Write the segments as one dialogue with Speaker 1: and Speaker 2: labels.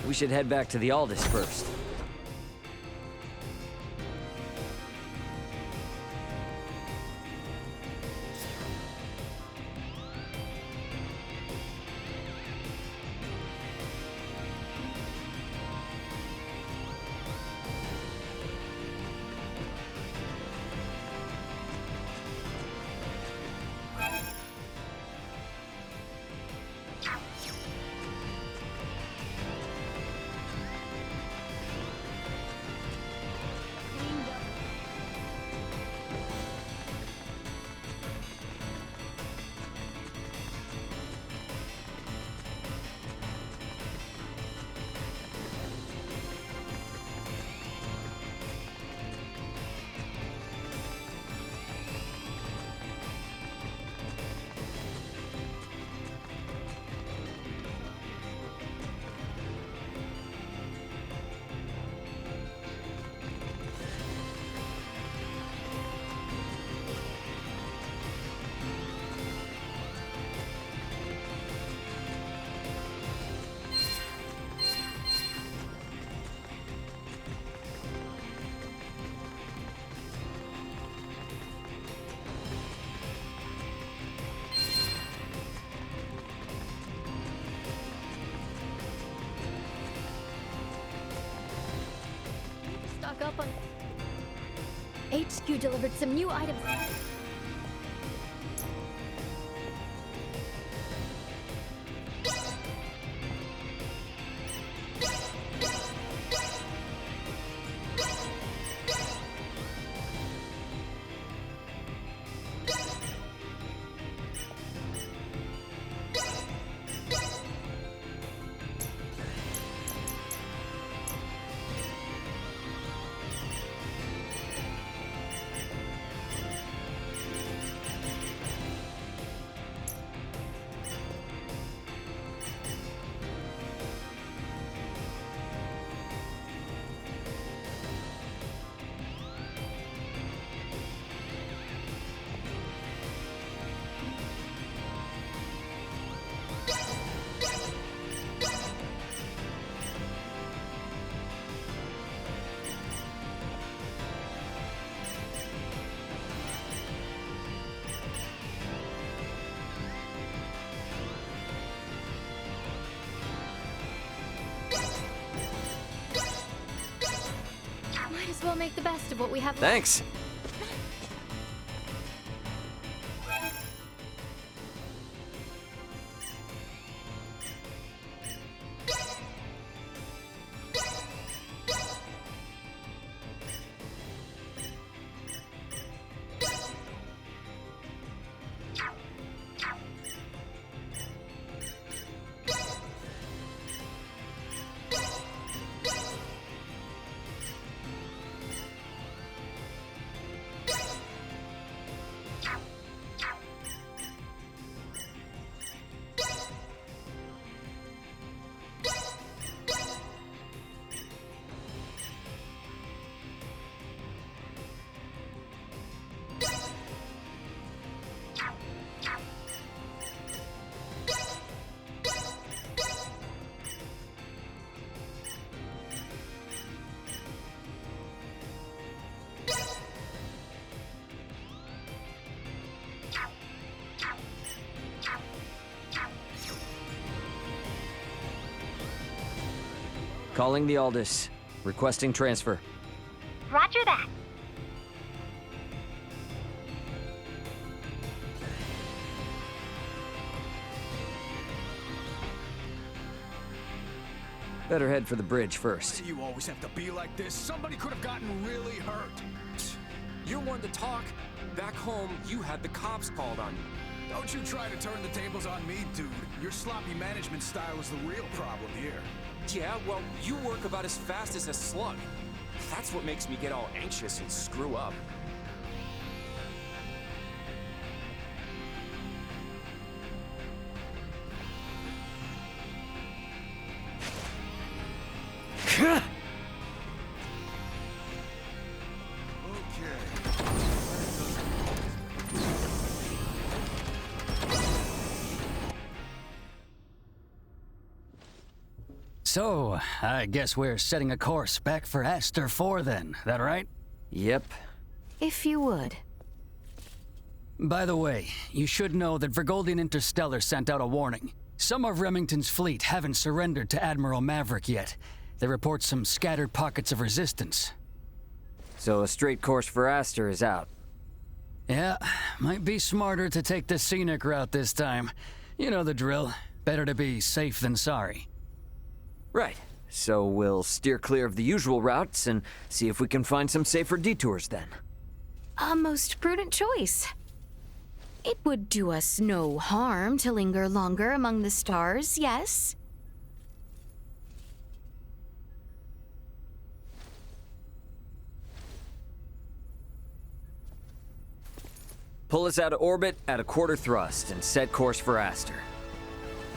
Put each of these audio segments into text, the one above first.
Speaker 1: We should head back to the Aldous first.
Speaker 2: Up on HQ delivered some new items. Might as well make the best of what we have left.
Speaker 1: Thanks. Calling the Aldous. Requesting transfer.
Speaker 2: Roger that.
Speaker 1: Better head for the bridge first.
Speaker 3: You always have to be like this. Somebody could have gotten really hurt.
Speaker 4: You're one to talk. Back home, you had the cops called on you.
Speaker 3: Don't you try to turn the tables on me, dude. Your sloppy management style is the real problem here.
Speaker 4: Yeah, well, you work about as fast as a slug. That's what makes me get all anxious and screw up.
Speaker 5: So, I guess we're setting a course back for Aster 4 then, that right?
Speaker 1: Yep.
Speaker 2: If you would.
Speaker 5: By the way, you should know that Vergoldian Interstellar sent out a warning. Some of Remington's fleet haven't surrendered to Admiral Maverick yet. They report some scattered pockets of resistance.
Speaker 1: So a straight course for Aster is out.
Speaker 5: Yeah, might be smarter to take the scenic route this time. You know the drill. Better to be safe than sorry.
Speaker 1: Right. So we'll steer clear of the usual routes and see if we can find some safer detours then.
Speaker 2: A most prudent choice. It would do us no harm to linger longer among the stars, yes?
Speaker 1: Pull us out of orbit at a quarter thrust and set course for Aster.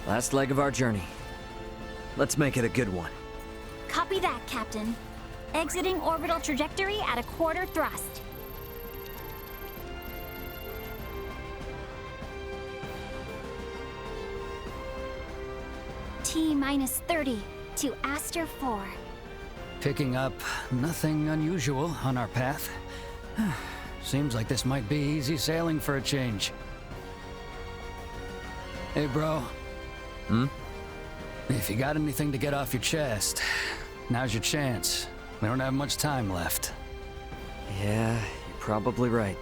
Speaker 1: Last leg of our journey. Let's make it a good one.
Speaker 6: Copy that, Captain. Exiting orbital trajectory at a quarter thrust. T-minus 30 to Aster 4.
Speaker 5: Picking up nothing unusual on our path. Seems like this might be easy sailing for a change. Hey, bro. If you got anything to get off your chest, now's your chance. We don't have much time left.
Speaker 1: Yeah, you're probably right.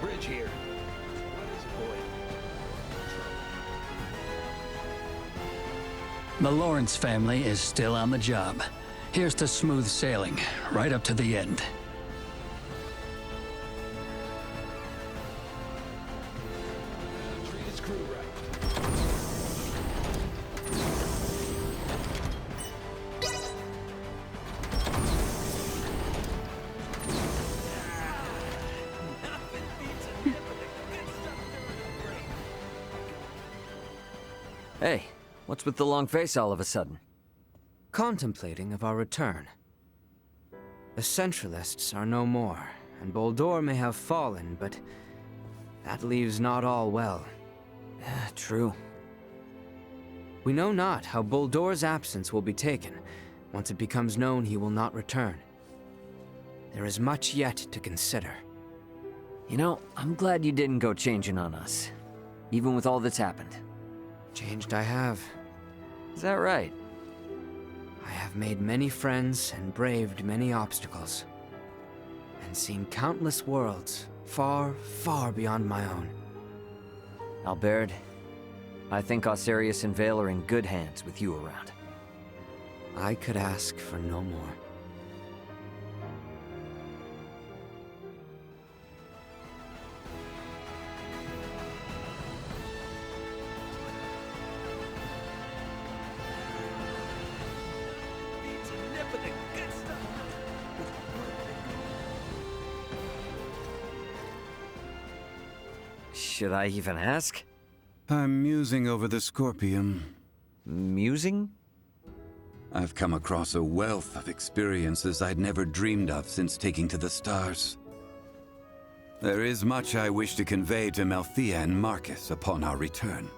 Speaker 3: Bridge here. What is it, boy?
Speaker 5: The Lawrence family is still on the job. Here's to smooth sailing, right up to the end.
Speaker 3: Treat his crew right.
Speaker 1: Hey, what's with the long face all of a sudden?
Speaker 7: Contemplating of our return. The Centralists are no more, and Boldor may have fallen, but that leaves not all well.
Speaker 1: True.
Speaker 7: We know not how Boldor's absence will be taken. Once it becomes known he will not return. There is much yet to consider.
Speaker 1: You know, I'm glad you didn't go changing on us, even with all that's happened.
Speaker 7: Changed I have.
Speaker 1: Is that right?
Speaker 7: I have made many friends and braved many obstacles. And seen countless worlds, far, far beyond my own.
Speaker 1: Albert, I think Osirius and Vale are in good hands with you around.
Speaker 7: I could ask for no more.
Speaker 1: Should I even ask?
Speaker 8: I'm musing over the Scorpium.
Speaker 1: Musing?
Speaker 8: I've come across a wealth of experiences I'd never dreamed of since taking to the stars. There is much I wish to convey to Malthea and Marcus upon our return.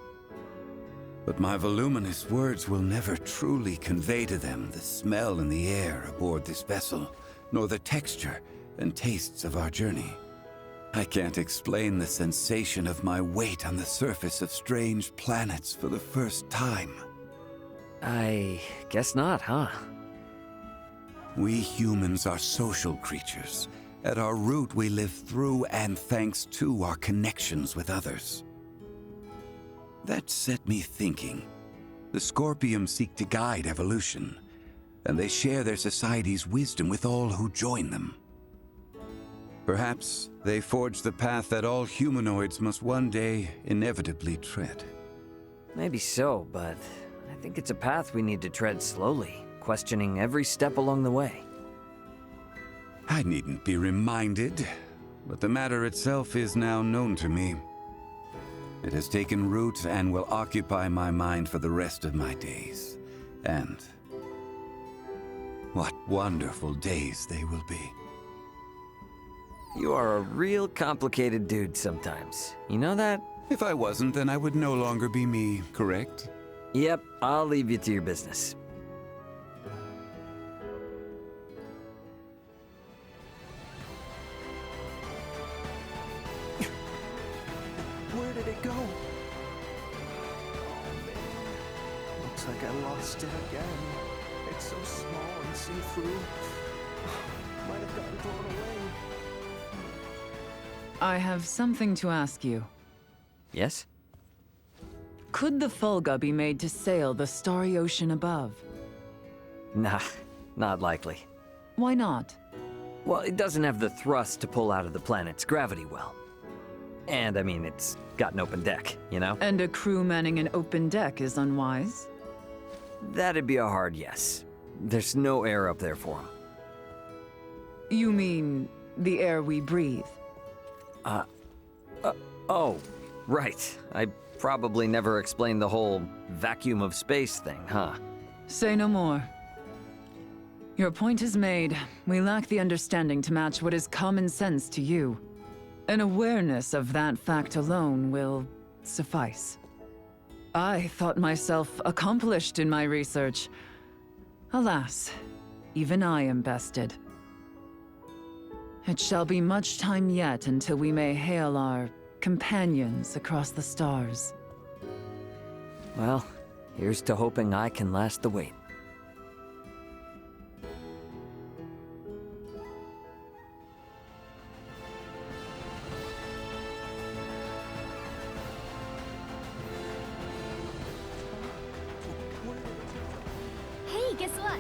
Speaker 8: But my voluminous words will never truly convey to them the smell in the air aboard this vessel, nor the texture and tastes of our journey. I can't explain the sensation of my weight on the surface of strange planets for the first time.
Speaker 1: I guess not, huh?
Speaker 8: We humans are social creatures. At our root, we live through and thanks to our connections with others. That set me thinking. The Scorpium seek to guide evolution, and they share their society's wisdom with all who join them. Perhaps they forge the path that all humanoids must one day inevitably tread.
Speaker 1: Maybe so, but I think it's a path we need to tread slowly, questioning every step along the way.
Speaker 8: I needn't be reminded, but the matter itself is now known to me. It has taken root and will occupy my mind for the rest of my days. And what wonderful days they will be.
Speaker 1: You are a real complicated dude sometimes. You know that?
Speaker 8: If I wasn't, then I would no longer be me, correct?
Speaker 1: Yep, I'll leave you to your business.
Speaker 3: Where did it go? Oh man, looks like I lost it again. It's so small and see-through. Might have gotten thrown away.
Speaker 9: I have something to ask you.
Speaker 1: Yes?
Speaker 9: Could the Fulga be made to sail the starry ocean above?
Speaker 1: Nah, not likely.
Speaker 9: Why not?
Speaker 1: Well, it doesn't have the thrust to pull out of the planet's gravity well. And, I mean, it's got an open deck, you know?
Speaker 9: And a crew manning an open deck is unwise?
Speaker 1: That'd be a hard yes. There's no air up there for them.
Speaker 9: You mean the air we breathe?
Speaker 1: Oh, right. I probably never explained the whole vacuum of space thing, huh?
Speaker 9: Say no more. Your point is made. We lack the understanding to match what is common sense to you. An awareness of that fact alone will suffice. I thought myself accomplished in my research. Alas, even I am bested. It shall be much time yet until we may hail our companions across the stars.
Speaker 1: Well, here's to hoping I can last the wait.
Speaker 6: Hey, guess what?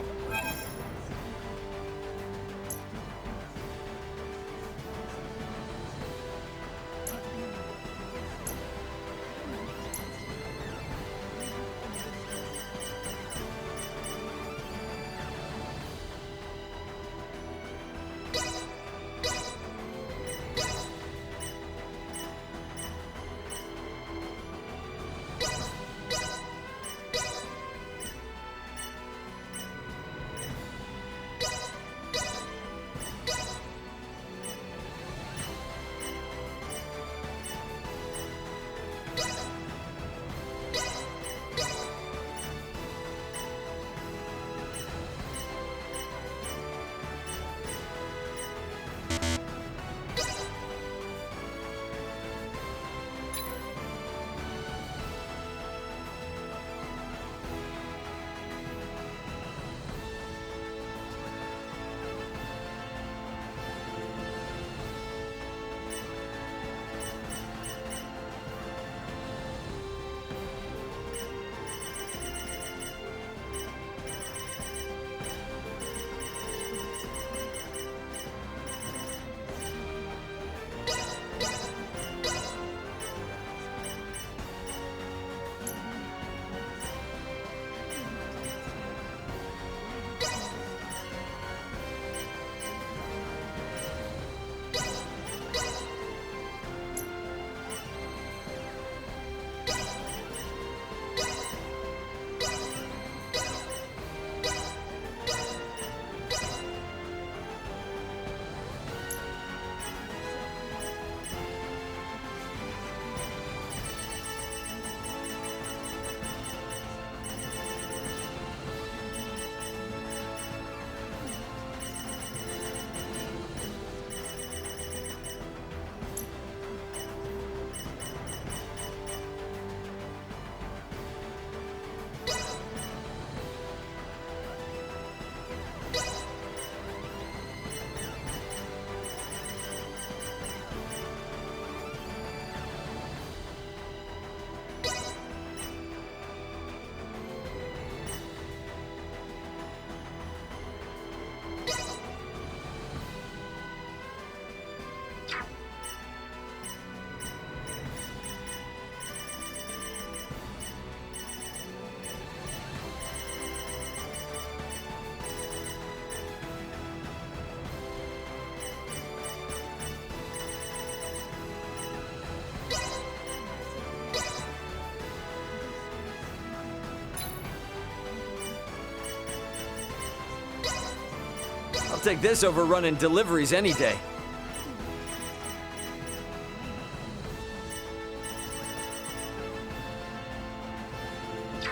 Speaker 1: I'll take this over running deliveries any day.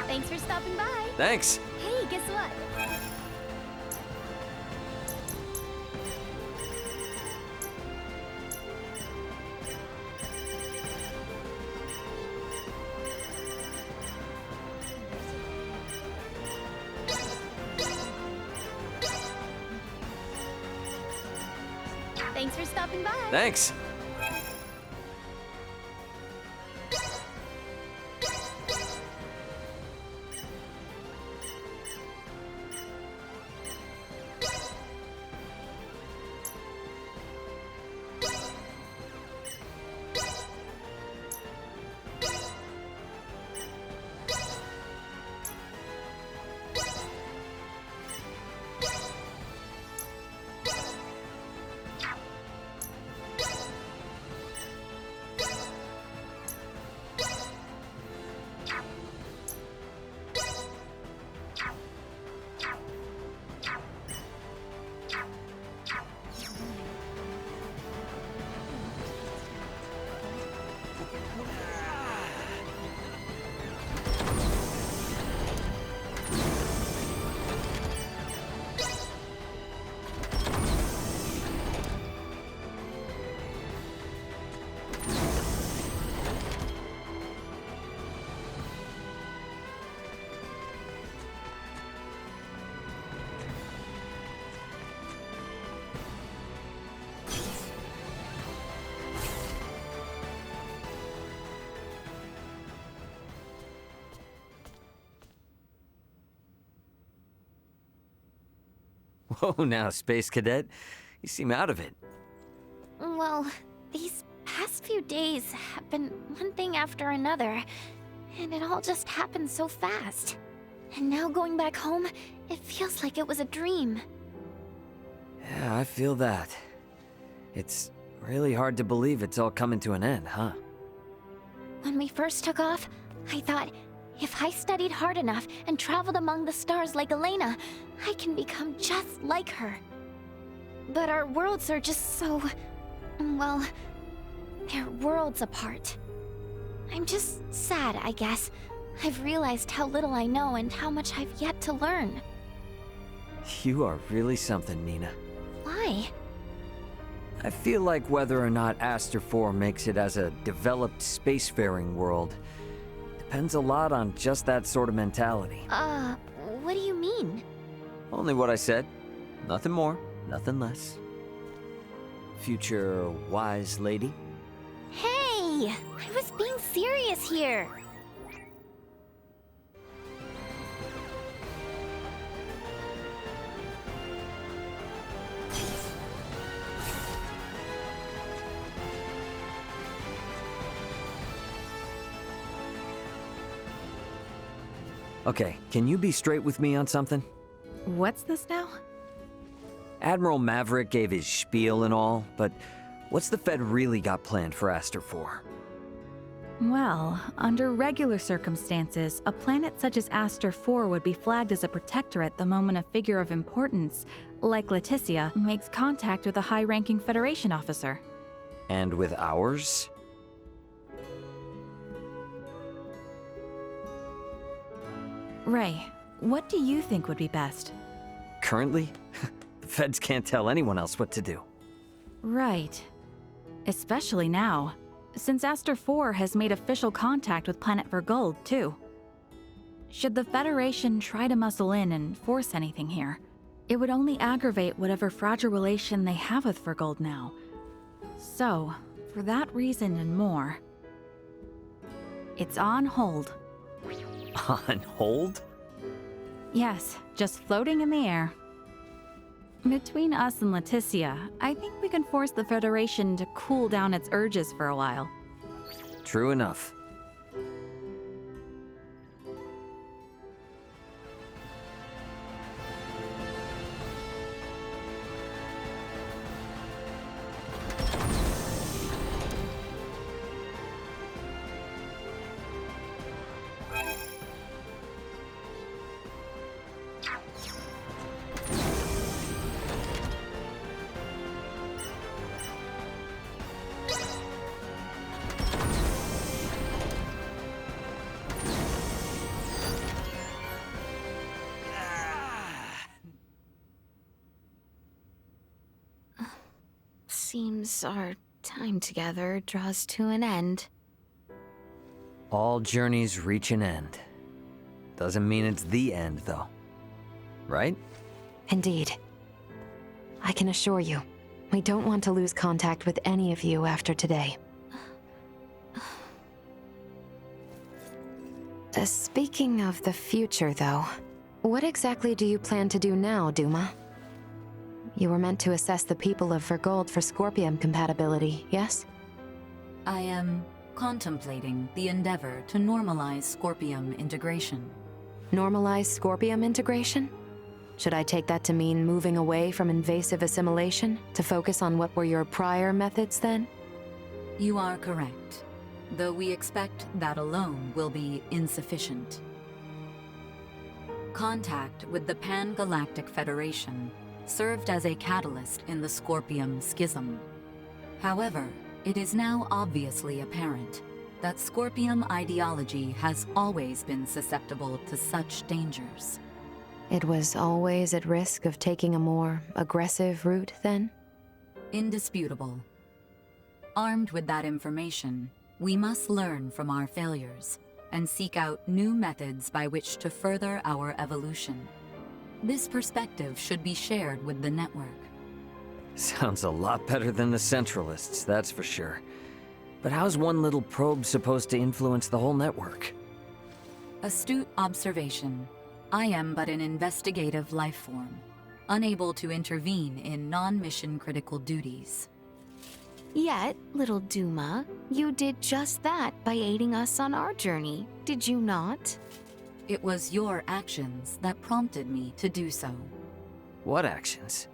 Speaker 6: Thanks for stopping by.
Speaker 1: Thanks.
Speaker 6: Hey, guess what? Thanks for stopping by.
Speaker 1: Thanks. Whoa, now, Space Cadet. You seem out of it.
Speaker 6: Well, these past few days have been one thing after another, and it all just happened so fast. And now going back home, it feels like it was a dream.
Speaker 1: Yeah, I feel that. It's really hard to believe it's all coming to an end, huh?
Speaker 6: When we first took off, I thought, if I studied hard enough and traveled among the stars like Elena, I can become just like her. But our worlds are just so... well, they're worlds apart. I'm just sad, I guess. I've realized how little I know and how much I've yet to learn.
Speaker 1: You are really something, Nina.
Speaker 6: Why?
Speaker 1: I feel like whether or not Aster 4 makes it as a developed spacefaring world depends a lot on just that sort of mentality.
Speaker 6: What do you mean?
Speaker 1: Only what I said. Nothing more, nothing less. Future wise lady.
Speaker 6: Hey! I was being serious here!
Speaker 1: Okay, can you be straight with me on something?
Speaker 10: What's this now?
Speaker 1: Admiral Maverick gave his spiel and all, but what's the Fed really got planned for Aster 4?
Speaker 10: Well, under regular circumstances, a planet such as Aster 4 would be flagged as a protectorate the moment a figure of importance, like Leticia, makes contact with a high-ranking Federation officer.
Speaker 1: And with ours?
Speaker 10: Ray, what do you think would be best?
Speaker 1: Currently? The Feds can't tell anyone else what to do.
Speaker 10: Right. Especially now, since Aster 4 has made official contact with Planet Vergold, too. Should the Federation try to muscle in and force anything here, it would only aggravate whatever fragile relation they have with Vergold now. So, for that reason and more, it's on hold.
Speaker 1: On hold?
Speaker 10: Yes, just floating in the air. Between us and Leticia, I think we can force the Federation to cool down its urges for a while.
Speaker 1: True enough.
Speaker 2: seems our time together draws to an end.
Speaker 1: All journeys reach an end. Doesn't mean it's the end, though. Right?
Speaker 11: Indeed. I can assure you, we don't want to lose contact with any of you after today. Speaking of the future, though, what exactly do you plan to do now, Duma? You were meant to assess the people of Vergold for Scorpium compatibility, yes?
Speaker 10: I am contemplating the endeavor to normalize Scorpium integration.
Speaker 11: Normalize Scorpium integration? Should I take that to mean moving away from invasive assimilation to focus on what were your prior methods then?
Speaker 10: You are correct, though we expect that alone will be insufficient. Contact with the Pan-Galactic Federation served as a catalyst in the Scorpium schism. However, it is now obviously apparent that Scorpium ideology has always been susceptible to such dangers.
Speaker 11: It was always at risk of taking a more aggressive route, then?
Speaker 10: Indisputable. Armed with that information, we must learn from our failures and seek out new methods by which to further our evolution. This perspective should be shared with the network.
Speaker 1: Sounds a lot better than the Centralists, that's for sure. But how's one little probe supposed to influence the whole network?
Speaker 10: Astute observation. I am but an investigative life form, unable to intervene in non-mission critical duties.
Speaker 2: Yet, little Duma, you did just that by aiding us on our journey, did you not?
Speaker 10: It was your actions that prompted me to do so.
Speaker 1: What actions?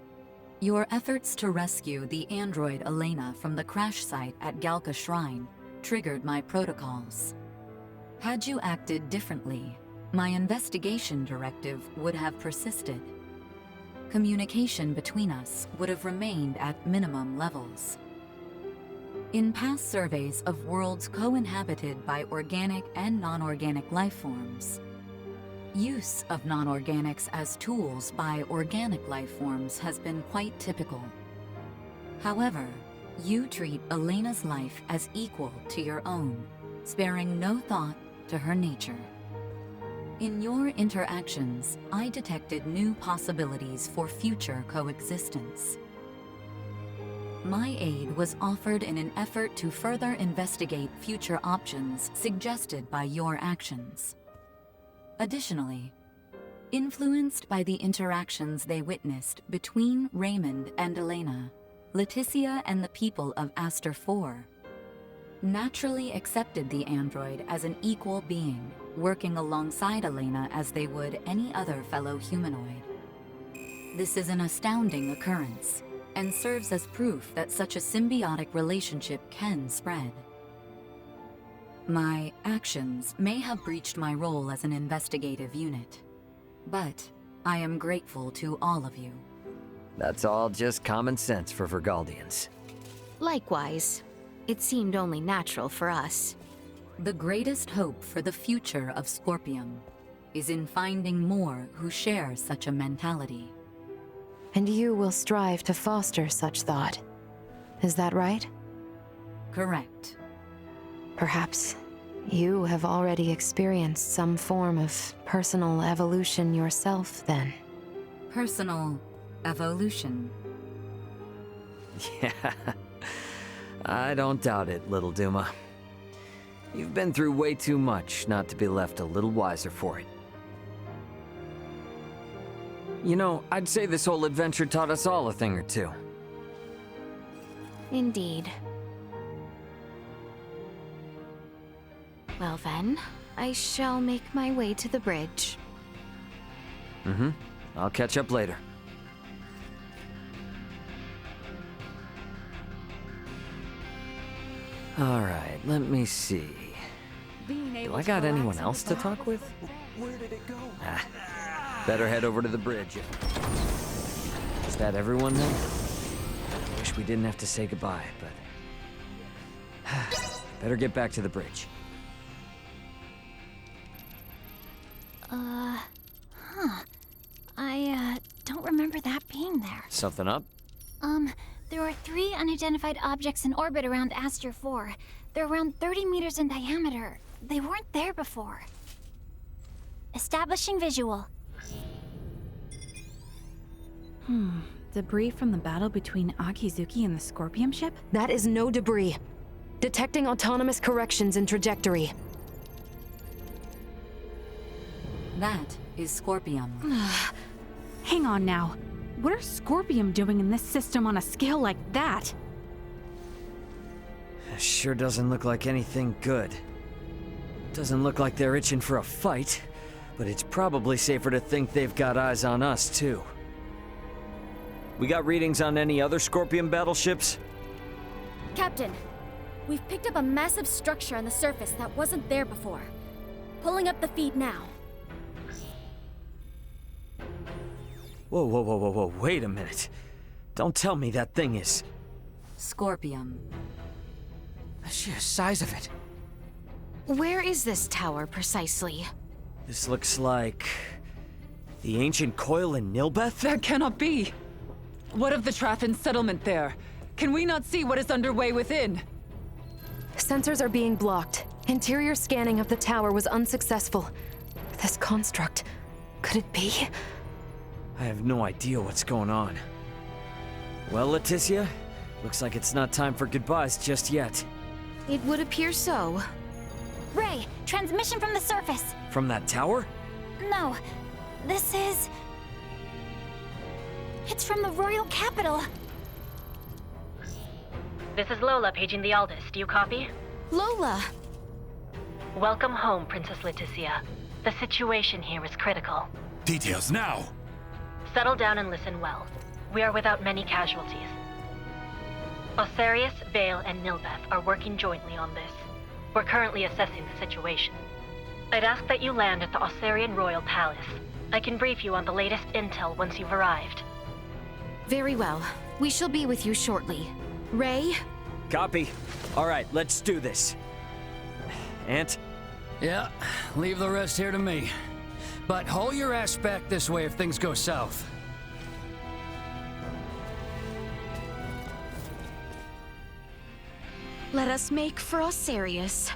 Speaker 10: Your efforts to rescue the android Elena from the crash site at Galka Shrine triggered my protocols. Had you acted differently, my investigation directive would have persisted. Communication between us would have remained at minimum levels. In past surveys of worlds co-inhabited by organic and non-organic life forms, use of non-organics as tools by organic life forms has been quite typical. However, you treat Elena's life as equal to your own, sparing no thought to her nature. In your interactions, I detected new possibilities for future coexistence. My aid was offered in an effort to further investigate future options suggested by your actions. Additionally, influenced by the interactions they witnessed between Raymond and Elena, Leticia and the people of Aster 4, naturally accepted the android as an equal being, working alongside Elena as they would any other fellow humanoid. This is an astounding occurrence, and serves as proof that such a symbiotic relationship can spread. My actions may have breached my role as an investigative unit, but I am grateful to all of you.
Speaker 1: That's all just common sense for Vergaldians.
Speaker 2: Likewise, it seemed only natural for us.
Speaker 10: The greatest hope for the future of Scorpium is in finding more who share such a mentality.
Speaker 11: And you will strive to foster such thought. Is that right?
Speaker 10: Correct.
Speaker 11: Perhaps you have already experienced some form of personal evolution yourself, then.
Speaker 10: Personal evolution.
Speaker 1: Yeah, I don't doubt it, little Duma. You've been through way too much not to be left a little wiser for it. You know, I'd say this whole adventure taught us all a thing or two.
Speaker 2: Indeed. Well then, I shall make my way to the bridge.
Speaker 1: I'll catch up later. Alright, let me see. Do I got anyone else to talk with?
Speaker 3: Where did it go?
Speaker 1: Better head over to the bridge. Is that everyone then? Wish we didn't have to say goodbye, but... Better get back to the bridge.
Speaker 6: I don't remember that being there.
Speaker 1: Something up?
Speaker 6: There are 3 unidentified objects in orbit around Aster 4. They're around 30 meters in diameter. They weren't there before. Establishing visual.
Speaker 10: Debris from the battle between Akizuki and the Scorpion ship?
Speaker 11: That is no debris. Detecting autonomous corrections in trajectory.
Speaker 12: That is Scorpion.
Speaker 10: Hang on now. What are Scorpion doing in this system on a scale like that?
Speaker 1: Sure doesn't look like anything good. Doesn't look like they're itching for a fight, but it's probably safer to think they've got eyes on us, too. We got readings on any other Scorpion battleships?
Speaker 13: Captain, we've picked up a massive structure on the surface that wasn't there before. Pulling up the feed now.
Speaker 1: Whoa, wait a minute. Don't tell me that thing is...
Speaker 12: Scorpion.
Speaker 7: The sheer size of it.
Speaker 2: Where is this tower, precisely?
Speaker 1: This looks like... the ancient coil in Nilbeth?
Speaker 9: That cannot be! What of the Trathan settlement there? Can we not see what is underway within?
Speaker 11: Sensors are being blocked. Interior scanning of the tower was unsuccessful. This construct... could it be?
Speaker 1: I have no idea what's going on. Well, Leticia, looks like it's not time for goodbyes just yet.
Speaker 2: It would appear so.
Speaker 6: Ray, transmission from the surface.
Speaker 1: From that tower?
Speaker 6: No, this is... It's from the royal capital.
Speaker 14: This is Lola paging the Aldous. Do you copy?
Speaker 2: Lola!
Speaker 14: Welcome home, Princess Leticia. The situation here is critical.
Speaker 8: Details now!
Speaker 14: Settle down and listen well. We are without many casualties. Osarius, Vale, and Nilbeth are working jointly on this. We're currently assessing the situation. I'd ask that you land at the Osarian Royal Palace. I can brief you on the latest intel once you've arrived.
Speaker 2: Very well. We shall be with you shortly. Ray?
Speaker 1: Copy. All right, let's do this. Ant?
Speaker 5: Yeah, leave the rest here to me. But haul your ass back this way if things go south.
Speaker 2: Let us make for Osarius.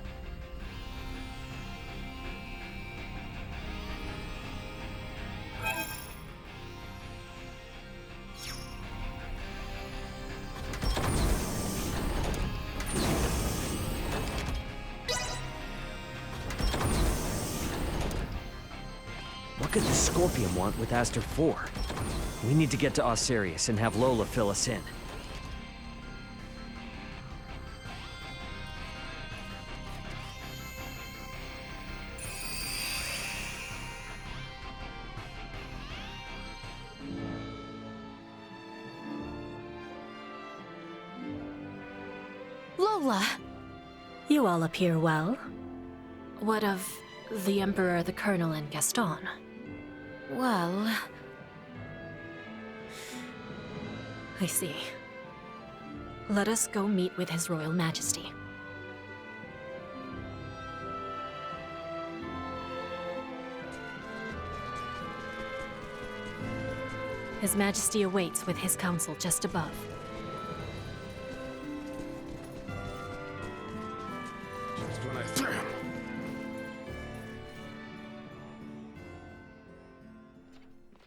Speaker 1: What could the Scorpion want with Aster 4? We need to get to Osarius and have Lola fill us in.
Speaker 2: Lola!
Speaker 13: You all appear well. What of the Emperor, the Colonel, and Gaston?
Speaker 2: Well...
Speaker 13: I see. Let us go meet with His Royal Majesty. His Majesty awaits with his council just above.
Speaker 15: Just when I threw him.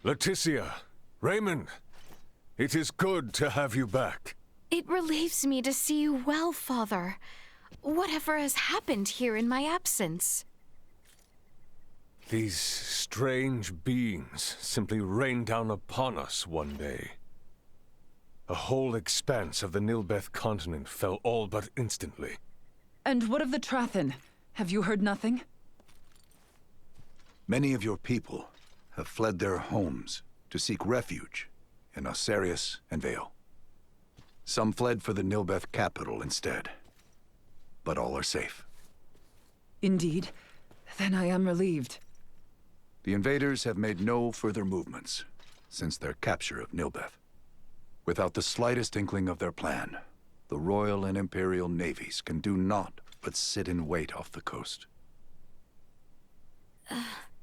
Speaker 15: Leticia, Raymond, it is good to have you back.
Speaker 2: It relieves me to see you well, Father. Whatever has happened here in my absence?
Speaker 15: These strange beings simply rained down upon us one day. A whole expanse of the Nilbeth continent fell all but instantly.
Speaker 9: And what of the Trathan? Have you heard nothing?
Speaker 16: Many of your people have fled their homes to seek refuge in Osarius and Vale. Some fled for the Nilbeth capital instead, but all are safe.
Speaker 9: Indeed. Then I am relieved.
Speaker 16: The invaders have made no further movements since their capture of Nilbeth. Without the slightest inkling of their plan, the Royal and Imperial navies can do naught but sit in wait off the coast.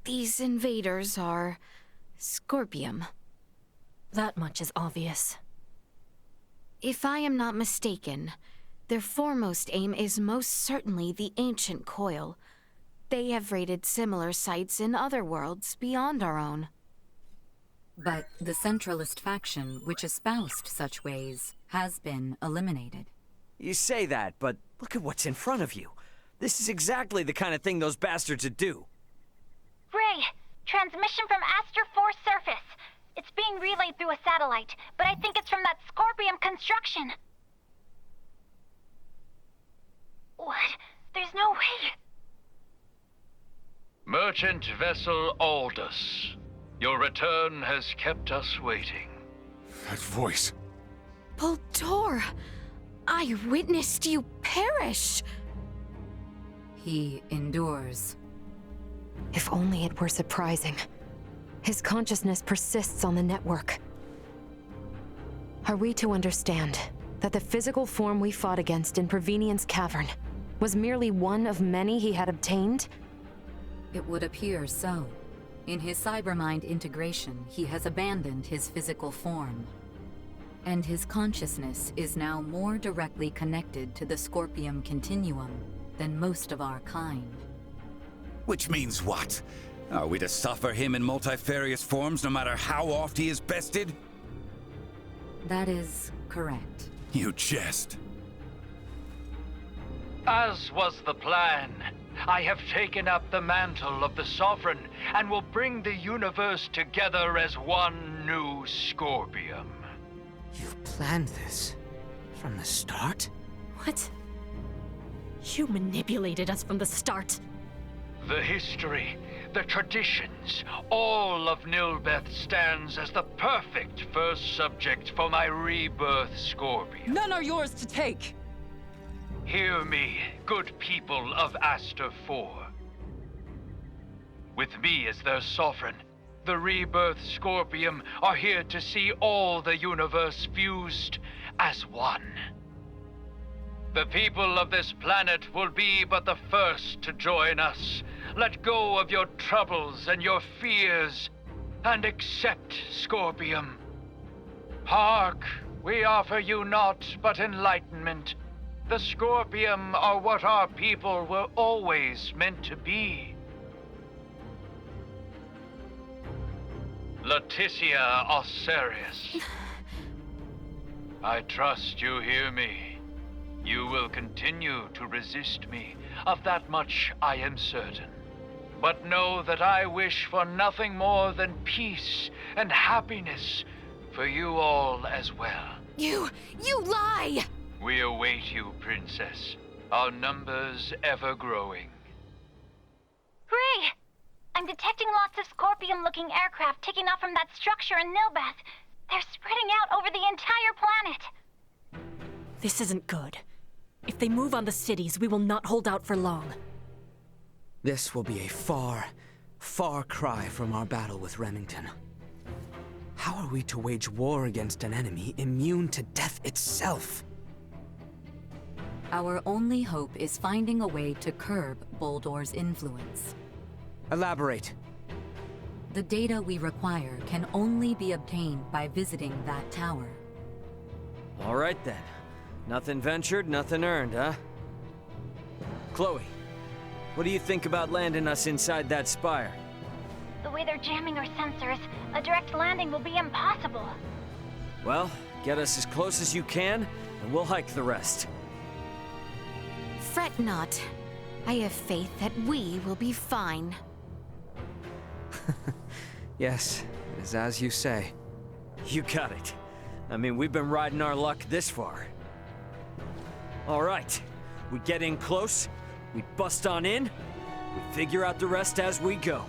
Speaker 2: These invaders are... Scorpium.
Speaker 13: That much is obvious.
Speaker 2: If I am not mistaken, their foremost aim is most certainly the ancient coil. They have raided similar sites in other worlds beyond our own.
Speaker 12: But the Centralist faction, which espoused such ways, has been eliminated.
Speaker 1: You say that, but look at what's in front of you. This is exactly the kind of thing those bastards would do.
Speaker 6: Ray, transmission from Aster 4 surface. It's being relayed through a satellite, but I think it's from that Scorpium construction. What? There's no way.
Speaker 17: Merchant vessel Aldous. Your return has kept us waiting.
Speaker 15: That voice.
Speaker 2: Baldur! I witnessed you perish!
Speaker 12: He endures.
Speaker 11: If only it were surprising. His consciousness persists on the network. Are we to understand that the physical form we fought against in Provenient's cavern was merely one of many he had obtained?
Speaker 12: It would appear so. In his cybermind integration, he has abandoned his physical form. And his consciousness is now more directly connected to the Scorpium continuum than most of our kind.
Speaker 8: Which means what? Are we to suffer him in multifarious forms no matter how oft he is bested?
Speaker 12: That is correct.
Speaker 8: You jest.
Speaker 17: As was the plan, I have taken up the mantle of the Sovereign and will bring the universe together as one new Scorpium.
Speaker 7: You've planned this from the start?
Speaker 13: What? You manipulated us from the start.
Speaker 17: The history, the traditions, all of Nilbeth stands as the perfect first subject for my rebirth Scorpion.
Speaker 9: None are yours to take.
Speaker 17: Hear me, good people of Aster 4. With me as their sovereign, the rebirth Scorpium are here to see all the universe fused as one. The people of this planet will be but the first to join us. Let go of your troubles and your fears, and accept Scorpium. Hark, we offer you naught but enlightenment. The Scorpium are what our people were always meant to be. Leticia Osirius. I trust you hear me. You will continue to resist me. Of that much I am certain. But know that I wish for nothing more than peace and happiness for you all as well.
Speaker 2: You lie!
Speaker 17: We await you, Princess. Our numbers ever growing.
Speaker 6: Ray! I'm detecting lots of Scorpium-looking aircraft taking off from that structure in Nilbeth. They're spreading out over the entire planet.
Speaker 13: This isn't good. If they move on the cities, we will not hold out for long.
Speaker 7: This will be a far, far cry from our battle with Remington. How are we to wage war against an enemy immune to death itself?
Speaker 12: Our only hope is finding a way to curb Boldor's influence.
Speaker 7: Elaborate.
Speaker 12: The data we require can only be obtained by visiting that tower.
Speaker 1: All right then. Nothing ventured, nothing earned, huh? Chloe, what do you think about landing us inside that spire?
Speaker 6: The way they're jamming our sensors, a direct landing will be impossible.
Speaker 1: Well, get us as close as you can, and we'll hike the rest.
Speaker 2: Fret not. I have faith that we will be fine.
Speaker 7: Yes, it is as you say.
Speaker 1: You got it. I mean, we've been riding our luck this far. All right, we get in close, we bust on in, we figure out the rest as we go.